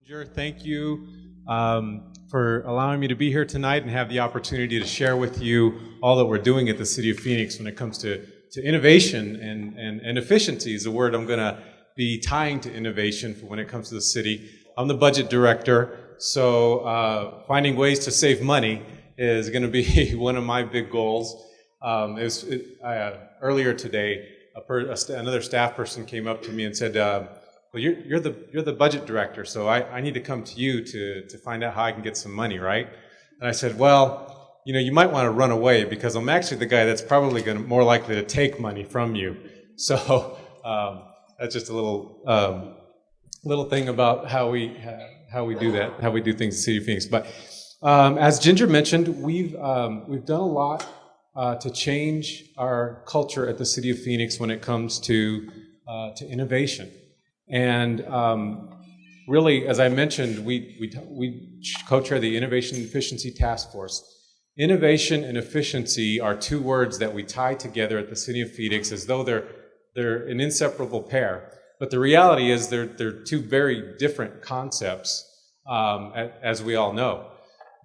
Thank you for allowing me to be here tonight and have the opportunity to share with you all that we're doing at the City of Phoenix when it comes to innovation and efficiency is a word I'm going to be tying to innovation for when it comes to the city. I'm the budget director, so finding ways to save money is going to be one of my big goals. Earlier today, another staff person came up to me and said, well, you're the budget director, so I need to come to you to find out how I can get some money, right? And I said, well, you might want to run away because I'm actually the guy that's probably more likely to take money from you. So that's just a little thing about how we do that, how we do things in the City of Phoenix. But as Ginger mentioned, we've done a lot to change our culture at the City of Phoenix when it comes to innovation. And really, as I mentioned, we co-chair the Innovation and Efficiency Task Force. Innovation and efficiency are two words that we tie together at the City of Phoenix as though they're an inseparable pair. But the reality is they're two very different concepts, as we all know.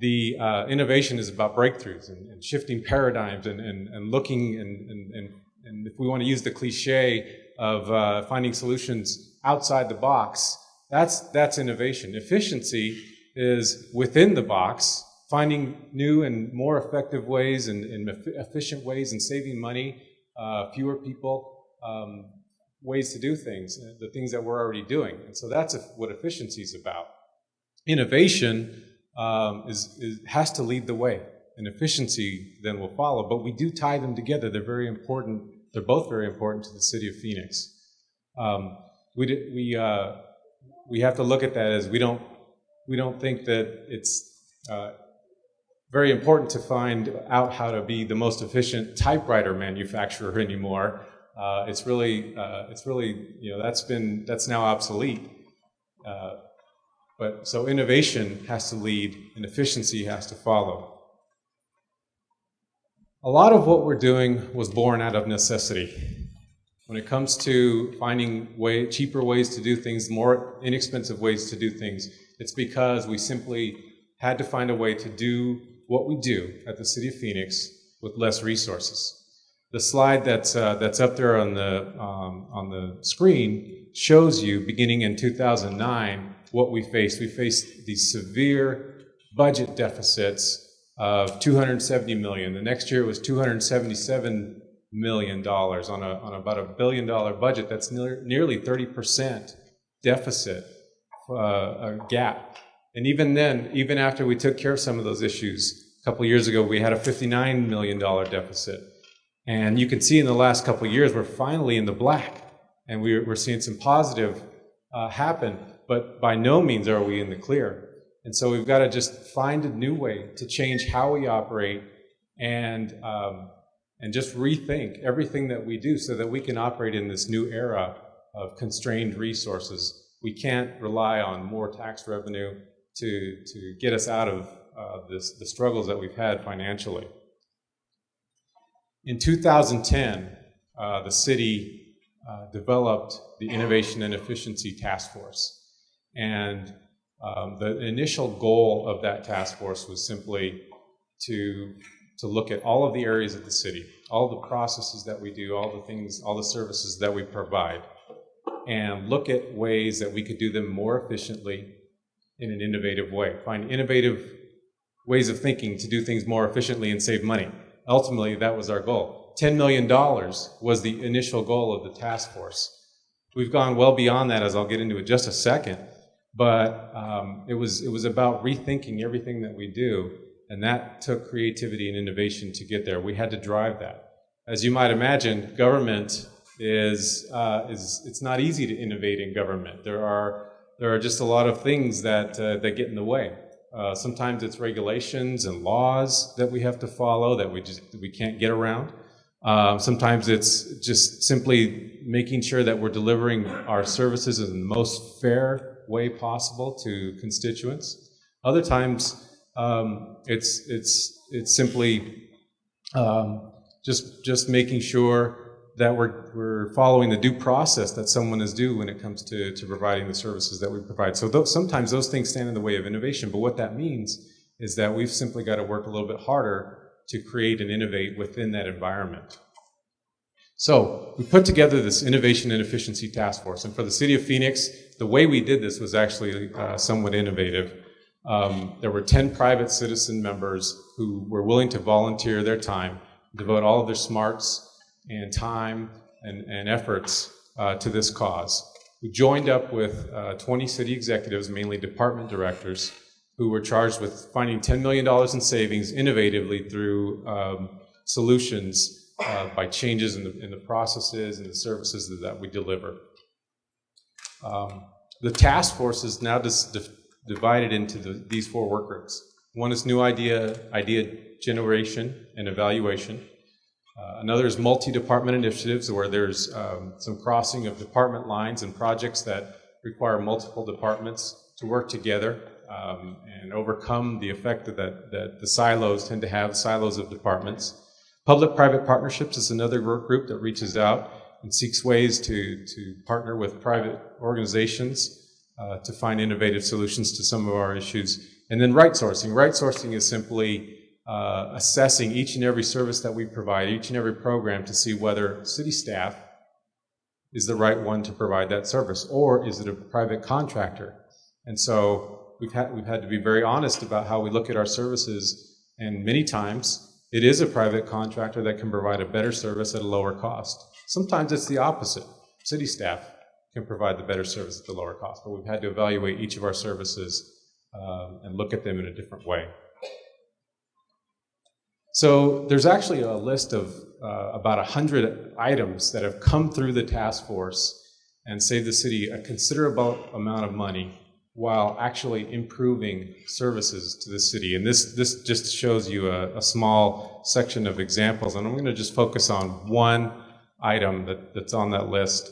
The innovation is about breakthroughs and shifting paradigms and looking and if we want to use the cliche of finding solutions outside the box, that's innovation. Efficiency is within the box, finding new and more effective ways and efficient ways and saving money, fewer people, ways to do things, the things that we're already doing. And so that's what efficiency is about. Innovation has to lead the way, and efficiency then will follow. But we do tie them together. They're very important. They're both very important to the City of Phoenix. We have to look at that as we don't think that it's very important to find out how to be the most efficient typewriter manufacturer anymore. It's really that's now obsolete. But so innovation has to lead and efficiency has to follow. A lot of what we're doing was born out of necessity. When it comes to finding cheaper ways to do things, more inexpensive ways to do things, it's because we simply had to find a way to do what we do at the City of Phoenix with less resources. The slide that's up there on the screen shows you, beginning in 2009, what we faced. We faced these severe budget deficits of $270 million. The next year it was $277 million on about $1 billion budget. That's nearly 30% deficit gap. And even then, even after we took care of some of those issues, a couple of years ago we had a $59 million deficit. And you can see in the last couple of years we're finally in the black, and we're seeing some positive happen, but by no means are we in the clear. And so we've got to just find a new way to change how we operate and just rethink everything that we do so that we can operate in this new era of constrained resources. We can't rely on more tax revenue to get us out of the struggles that we've had financially. In 2010, the city developed the Innovation and Efficiency Task Force. And the initial goal of that task force was simply to look at all of the areas of the city, all the processes that we do, all the things, all the services that we provide, and look at ways that we could do them more efficiently in an innovative way. Find innovative ways of thinking to do things more efficiently and save money. Ultimately, that was our goal. $10 million was the initial goal of the task force. We've gone well beyond that, as I'll get into in just a second. But it was about rethinking everything that we do, and that took creativity and innovation to get there. We had to drive that. As you might imagine, government it's not easy to innovate in government. There are just a lot of things that get in the way. Sometimes it's regulations and laws that we have to follow that we can't get around. Sometimes it's just simply making sure that we're delivering our services in the most fair way possible to constituents. Other times, it's simply just making sure that we're following the due process that someone is due when it comes to providing the services that we provide. So sometimes those things stand in the way of innovation, but what that means is that we've simply got to work a little bit harder to create and innovate within that environment. So we put together this Innovation and Efficiency Task Force, and for the City of Phoenix, the way we did this was actually somewhat innovative. There were 10 private citizen members who were willing to volunteer their time, devote all of their smarts and time and efforts to this cause. We joined up with 20 city executives, mainly department directors, who were charged with finding $10 million in savings innovatively through solutions by changes in the processes and the services that we deliver. The task force is now divided into these 4 work groups. One is new idea generation and evaluation. Another is multi-department initiatives, where there's some crossing of department lines and projects that require multiple departments to work together and overcome the effect that the silos tend to have, silos of departments. Public-private partnerships is another work group that reaches out and seeks ways to partner with private organizations to find innovative solutions to some of our issues. And then right sourcing. Right sourcing is simply assessing each and every service that we provide, each and every program, to see whether city staff is the right one to provide that service, or is it a private contractor? And so we've had to be very honest about how we look at our services, and many times it is a private contractor that can provide a better service at a lower cost. Sometimes it's the opposite. City staff can provide the better service at the lower cost, but we've had to evaluate each of our services and look at them in a different way. So there's actually a list of about 100 items that have come through the task force and saved the city a considerable amount of money while actually improving services to the city. And this just shows you a small section of examples, and I'm going to just focus on one item that's on that list.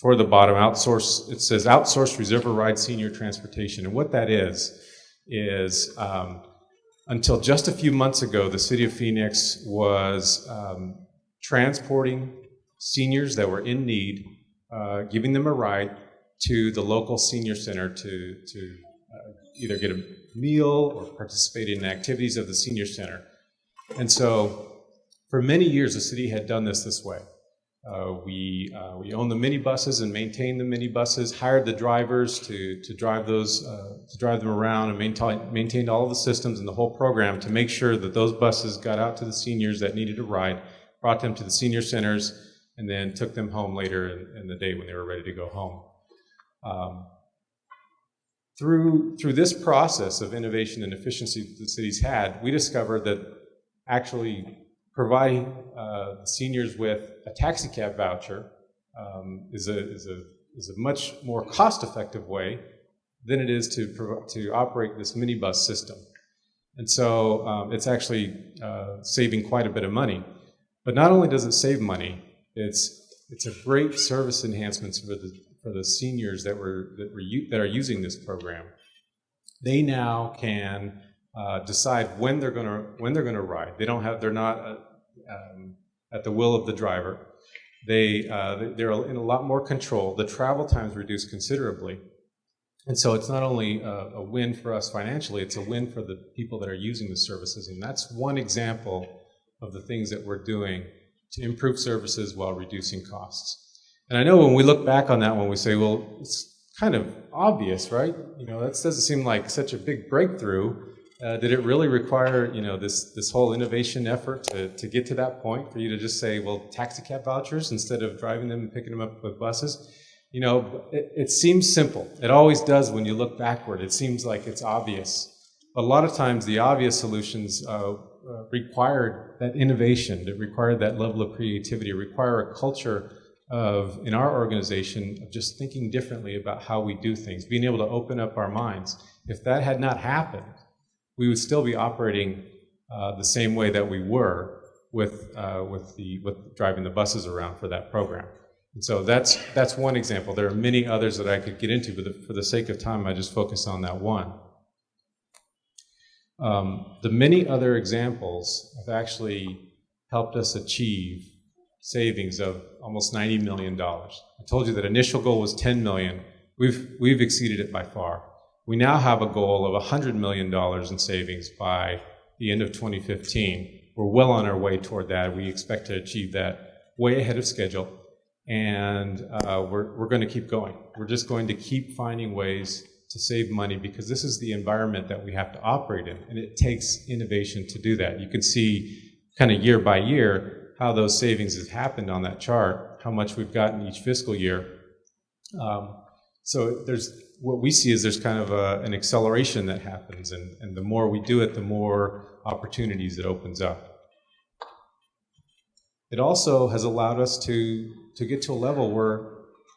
Toward the bottom, it says outsource reserve ride senior transportation. And what that is until just a few months ago, the City of Phoenix was transporting seniors that were in need, giving them a ride to the local senior center to either get a meal or participate in activities of the senior center. And so for many years, the city had done this way. We owned the minibuses and maintained the minibuses, hired the drivers to drive them around, and maintained all of the systems and the whole program to make sure that those buses got out to the seniors that needed a ride, brought them to the senior centers, and then took them home later in the day when they were ready to go home. Through this process of innovation and efficiency that the city's had, we discovered that actually providing seniors with a taxi cab voucher is a much more cost-effective way than it is to operate this minibus system. And so it's actually saving quite a bit of money. But not only does it save money, it's a great service enhancements for the seniors that are using this program. They now can decide when they're going to ride. They're not at the will of the driver. They're in a lot more control. The travel time's reduced considerably, and so it's not only a win for us financially, it's a win for the people that are using the services. And that's one example of the things that we're doing to improve services while reducing costs. And I know when we look back on that one, we say, well, it's kind of obvious, right? That doesn't seem like such a big breakthrough. Did it really require, this whole innovation effort to get to that point for you to just say, well, taxi cab vouchers instead of driving them and picking them up with buses? It seems simple. It always does when you look backward. It seems like it's obvious. But a lot of times the obvious solutions required that innovation. It required that level of creativity. It required a culture in our organization of just thinking differently about how we do things, being able to open up our minds. If that had not happened, we would still be operating the same way that we were with driving the buses around for that program. And so that's one example. There are many others that I could get into, but for the sake of time, I just focus on that one. The many other examples have actually helped us achieve savings of almost $90 million. I told you that initial goal was $10 million. We've exceeded it by far. We now have a goal of $100 million in savings by the end of 2015. We're well on our way toward that. We expect to achieve that way ahead of schedule, and we're going to keep going. We're just going to keep finding ways to save money because this is the environment that we have to operate in, and it takes innovation to do that. You can see kind of year by year how those savings have happened on that chart, how much we've gotten each fiscal year. So what we see is there's kind of an acceleration that happens, and the more we do it, the more opportunities it opens up. It also has allowed us to get to a level where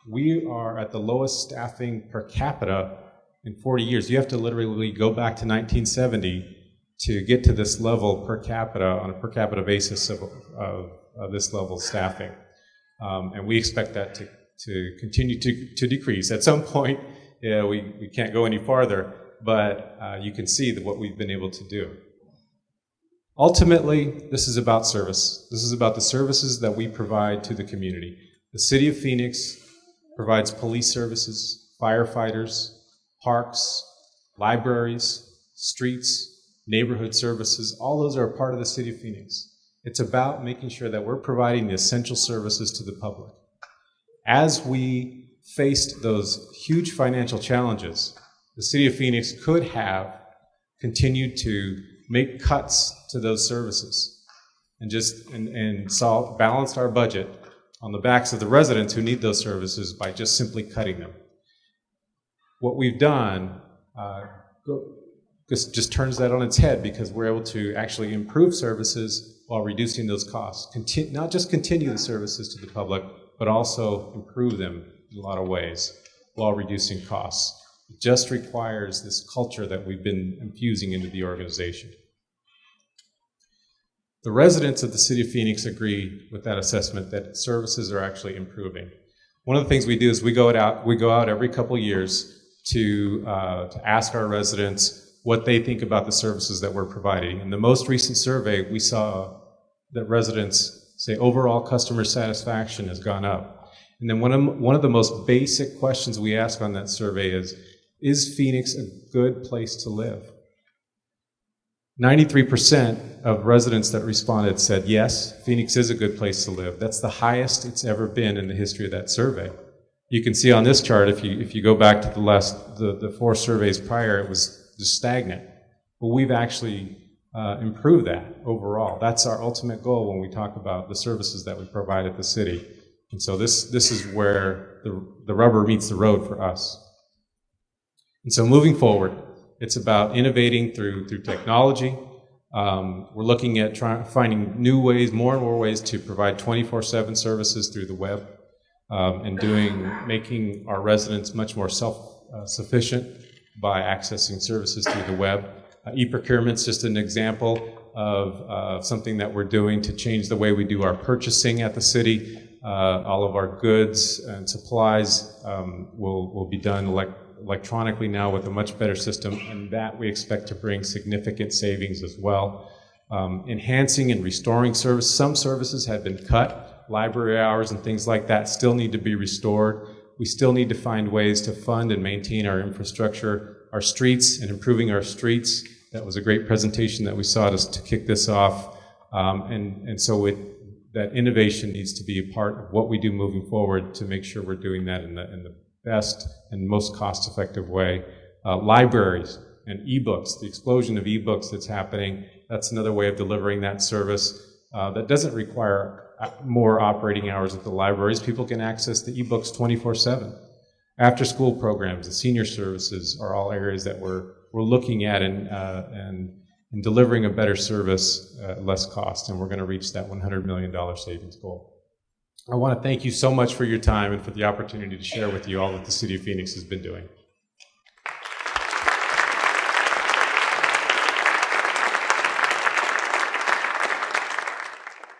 we are at the lowest staffing per capita in 40 years. You have to literally go back to 1970 to get to this level per capita, on a per capita basis of this level of staffing. And we expect that to continue to decrease. At some point, we can't go any farther, but you can see what we've been able to do. Ultimately, this is about service. This is about the services that we provide to the community. The City of Phoenix provides police services, firefighters, parks, libraries, streets, neighborhood services. All those are a part of the City of Phoenix. It's about making sure that we're providing the essential services to the public. As we faced those huge financial challenges, the City of Phoenix could have continued to make cuts to those services and balanced our budget on the backs of the residents who need those services by just simply cutting them. What we've done just turns that on its head because we're able to actually improve services while reducing those costs. Not just continue the services to the public, but also improve them in a lot of ways while reducing costs. It just requires this culture that we've been infusing into the organization. The residents of the City of Phoenix agree with that assessment that services are actually improving. One of the things we do is we go out every couple years to ask our residents what they think about the services that we're providing. In the most recent survey, we saw that residents say overall customer satisfaction has gone up. And then one of the most basic questions we ask on that survey is Phoenix a good place to live? 93% of residents that responded said, yes, Phoenix is a good place to live. That's the highest it's ever been in the history of that survey. You can see on this chart, if you go back to the 4 surveys prior, it was just stagnant. But we've actually improved that overall. That's our ultimate goal when we talk about the services that we provide at the city. And so this is where the rubber meets the road for us. And so moving forward, it's about innovating through technology. We're looking at finding new ways, more and more ways to provide 24/7 services through the web, and making our residents much more self-sufficient by accessing services through the web. E-procurement's just an example of something that we're doing to change the way we do our purchasing at the city. All of our goods and supplies will be done electronically now with a much better system, and that we expect to bring significant savings as well. Enhancing and restoring service. Some services have been cut. Library hours and things like that still need to be restored. We still need to find ways to fund and maintain our infrastructure, our streets, and improving our streets. That was a great presentation that we saw to kick this off. So that innovation needs to be a part of what we do moving forward to make sure we're doing that in the best and most cost-effective way. Libraries and ebooks, the explosion of ebooks that's happening, that's another way of delivering that service that doesn't require more operating hours at the libraries. People can access the ebooks 24/7. After-school programs, the senior services are all areas that we're looking at and delivering a better service at less cost, and we're going to reach that $100 million savings goal. I want to thank you so much for your time and for the opportunity to share with you all that the City of Phoenix has been doing.